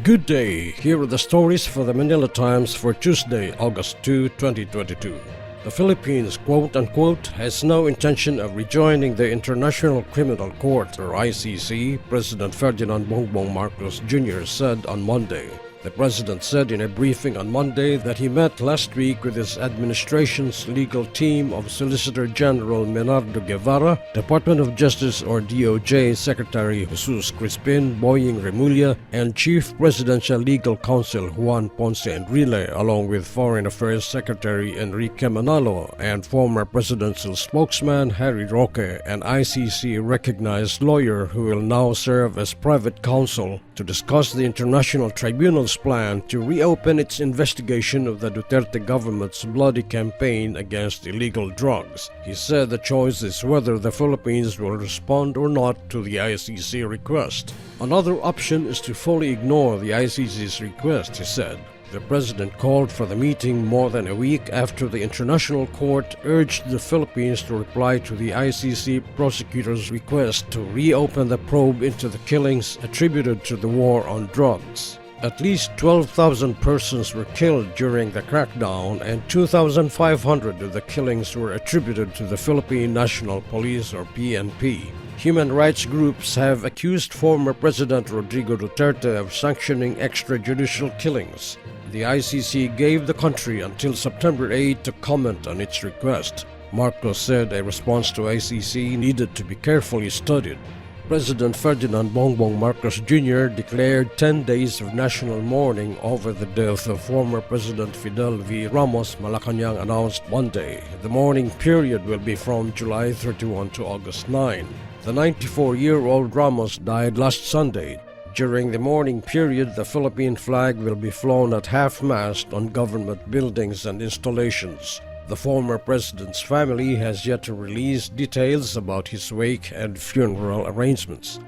Good day, here are the stories for the Manila Times for Tuesday, August 2, 2022. The Philippines, quote-unquote, has no intention of rejoining the International Criminal Court, or ICC, President Ferdinand Bongbong Marcos Jr. said on Monday. The president said in a briefing on Monday that he met last week with his administration's legal team of Solicitor General Menardo Guevara, Department of Justice or DOJ Secretary Jesus Crispin Boying Remulla, and Chief Presidential Legal Counsel Juan Ponce Enrile, along with Foreign Affairs Secretary Enrique Manalo and former presidential spokesman Harry Roque, an ICC-recognized lawyer who will now serve as private counsel, to discuss the International Tribunal's plan to reopen its investigation of the Duterte government's bloody campaign against illegal drugs. He said the choice is whether the Philippines will respond or not to the ICC request. Another option is to fully ignore the ICC's request, he said. The president called for the meeting more than a week after the International Court urged the Philippines to reply to the ICC prosecutor's request to reopen the probe into the killings attributed to the war on drugs. At least 12,000 persons were killed during the crackdown, and 2,500 of the killings were attributed to the Philippine National Police or PNP. Human rights groups have accused former President Rodrigo Duterte of sanctioning extrajudicial killings. The ICC gave the country until September 8 to comment on its request. Marcos said a response to ICC needed to be carefully studied. President Ferdinand Bongbong Marcos Jr. declared 10 days of national mourning over the death of former President Fidel V. Ramos, Malacanang announced Monday. The mourning period will be from July 31 to August 9. The 94-year-old Ramos died last Sunday. During the mourning period, the Philippine flag will be flown at half-mast on government buildings and installations. The former president's family has yet to release details about his wake and funeral arrangements.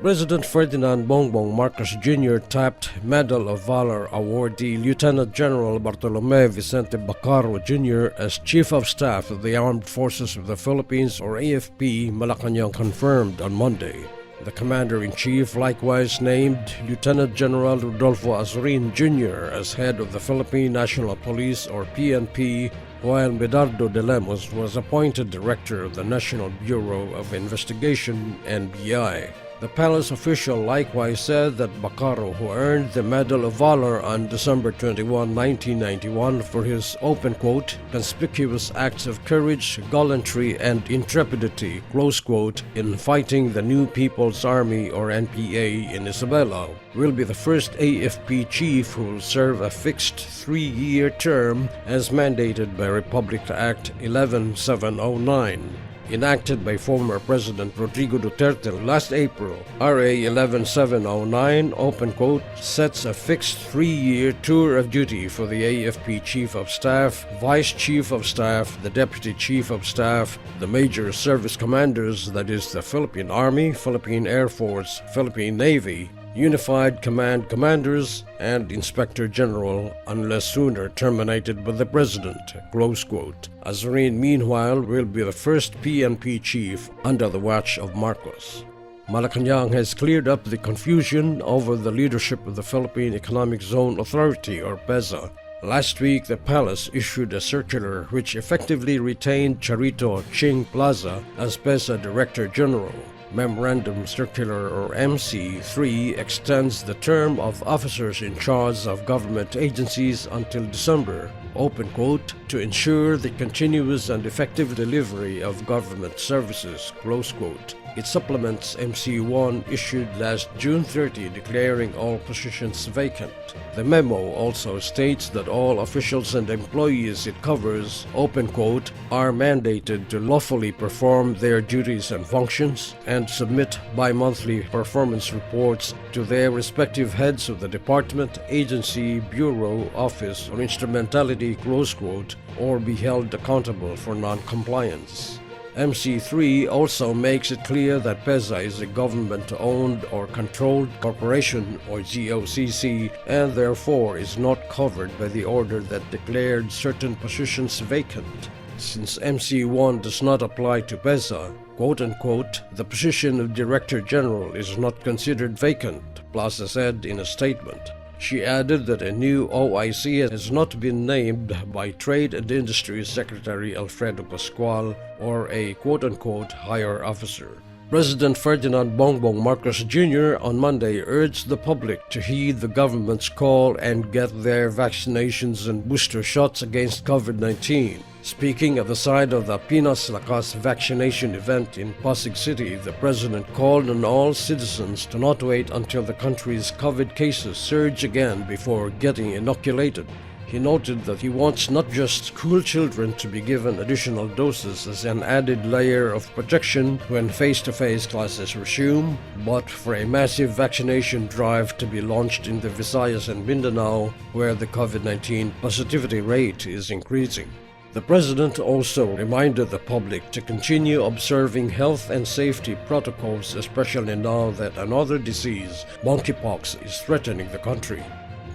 President Ferdinand Bongbong Marcos Jr. tapped Medal of Valor awardee Lieutenant General Bartolome Vicente Bacaro Jr. as Chief of Staff of the Armed Forces of the Philippines or AFP, Malacanang confirmed on Monday. The Commander-in-Chief likewise named Lieutenant General Rodolfo Azurin Jr. as head of the Philippine National Police or PNP, while Medardo de Lemos was appointed Director of the National Bureau of Investigation, NBI. The palace official likewise said that Bacaro, who earned the Medal of Valor on December 21, 1991 for his, open quote, conspicuous acts of courage, gallantry, and intrepidity, close quote, in fighting the New People's Army or NPA in Isabela, will be the first AFP chief who will serve a fixed 3-year term as mandated by Republic Act 11709. Enacted by former President Rodrigo Duterte last April, RA 11709, open quote, sets a fixed 3-year tour of duty for the AFP Chief of Staff, Vice Chief of Staff, the Deputy Chief of Staff, the major service commanders, that is the Philippine Army, Philippine Air Force, Philippine Navy, Unified Command Commanders, and Inspector General unless sooner terminated by the President, close quote. Azurin, meanwhile, will be the first PNP chief under the watch of Marcos. Malacanang has cleared up the confusion over the leadership of the Philippine Economic Zone Authority or PEZA. Last week, the palace issued a circular which effectively retained Charito Ching Plaza as PEZA Director General. Memorandum Circular or MC3 extends the term of officers in charge of government agencies until December, open quote, to ensure the continuous and effective delivery of government services, close quote. It supplements MC1 issued last June 30 declaring all positions vacant. The memo also states that all officials and employees it covers, open quote, are mandated to lawfully perform their duties and functions and submit bi-monthly performance reports to their respective heads of the department, agency, bureau, office, or instrumentality, close quote, or be held accountable for non-compliance. MC3 also makes it clear that PEZA is a government-owned or controlled corporation or GOCC and therefore is not covered by the order that declared certain positions vacant. Since MC1 does not apply to PEZA, quote-unquote, the position of Director General is not considered vacant, Plaza said in a statement. She added that a new OIC has not been named by Trade and Industry Secretary Alfredo Pascual or a quote-unquote higher officer. President Ferdinand Bongbong Marcos Jr. on Monday urged the public to heed the government's call and get their vaccinations and booster shots against COVID-19. Speaking at the side of the Pinas Lakas vaccination event in Pasig City, the president called on all citizens to not wait until the country's COVID cases surge again before getting inoculated. He noted that he wants not just school children to be given additional doses as an added layer of protection when face-to-face classes resume, but for a massive vaccination drive to be launched in the Visayas and Mindanao, where the COVID-19 positivity rate is increasing. The president also reminded the public to continue observing health and safety protocols, especially now that another disease, monkeypox, is threatening the country.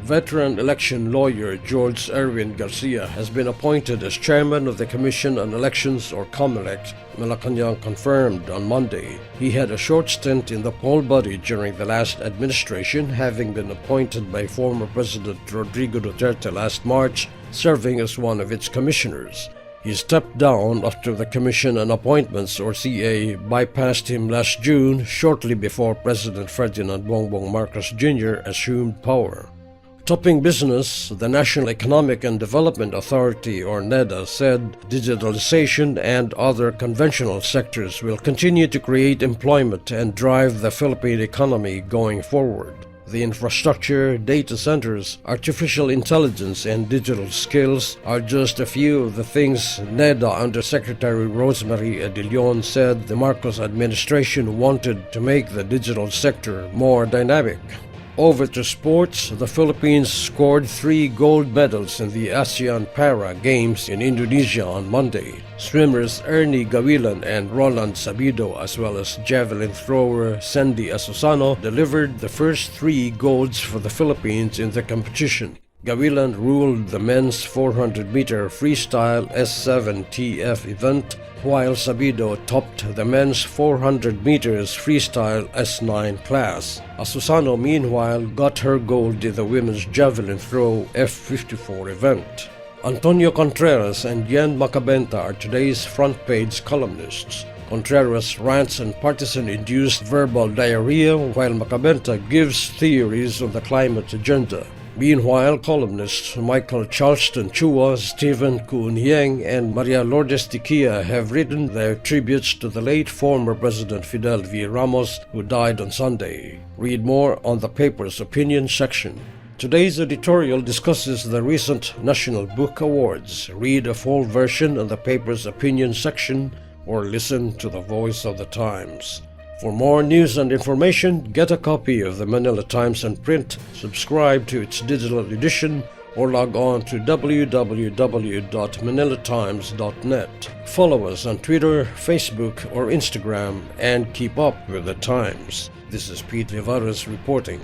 Veteran election lawyer George Erwin Garcia has been appointed as chairman of the Commission on Elections, or COMELEC, Malacanang confirmed on Monday. He had a short stint in the poll body during the last administration, having been appointed by former President Rodrigo Duterte last March, serving as one of its commissioners. He stepped down after the Commission on Appointments, or CA, bypassed him last June, shortly before President Ferdinand Bongbong Marcos Jr. assumed power. Topping business, the National Economic and Development Authority, or NEDA, said digitalization and other conventional sectors will continue to create employment and drive the Philippine economy going forward. The infrastructure, data centers, artificial intelligence, and digital skills are just a few of the things NEDA Undersecretary Rosemary Edilion said the Marcos administration wanted to make the digital sector more dynamic. Over to sports, the Philippines scored 3 gold medals in the ASEAN Para Games in Indonesia on Monday. Swimmers Ernie Gawilan and Roland Sabido, as well as javelin thrower Sandy Asusano, delivered the first 3 golds for the Philippines in the competition. Gawilan ruled the men's 400-meter freestyle S7TF event, while Sabido topped the men's 400 meters freestyle S9 class. Asusano, meanwhile, got her gold in the women's javelin throw F54 event. Antonio Contreras and Yen Macabenta are today's front-page columnists. Contreras rants and partisan-induced verbal diarrhea, while Macabenta gives theories on the climate agenda. Meanwhile, columnists Michael Charleston Chua, Stephen Kuunieng, and Maria Lourdes Tiquia have written their tributes to the late former President Fidel V. Ramos, who died on Sunday. Read more on the paper's opinion section. Today's editorial discusses the recent National Book Awards. Read a full version on the paper's opinion section or listen to the voice of the Times. For more news and information, get a copy of the Manila Times and print, subscribe to its digital edition, or log on to www.manilatimes.net. Follow us on Twitter, Facebook, or Instagram, and keep up with the Times. This is Pete Livares reporting.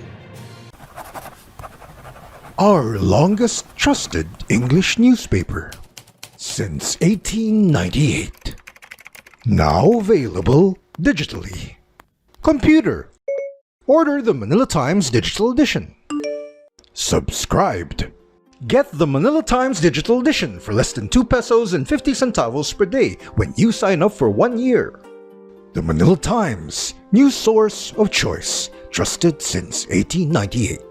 Our longest trusted English newspaper since 1898. Now available digitally. Computer. Order the Manila Times Digital Edition. Subscribed. Get the Manila Times Digital Edition for less than 2 pesos and 50 centavos per day when you sign up for 1 year. The Manila Times, news source of choice, trusted since 1898.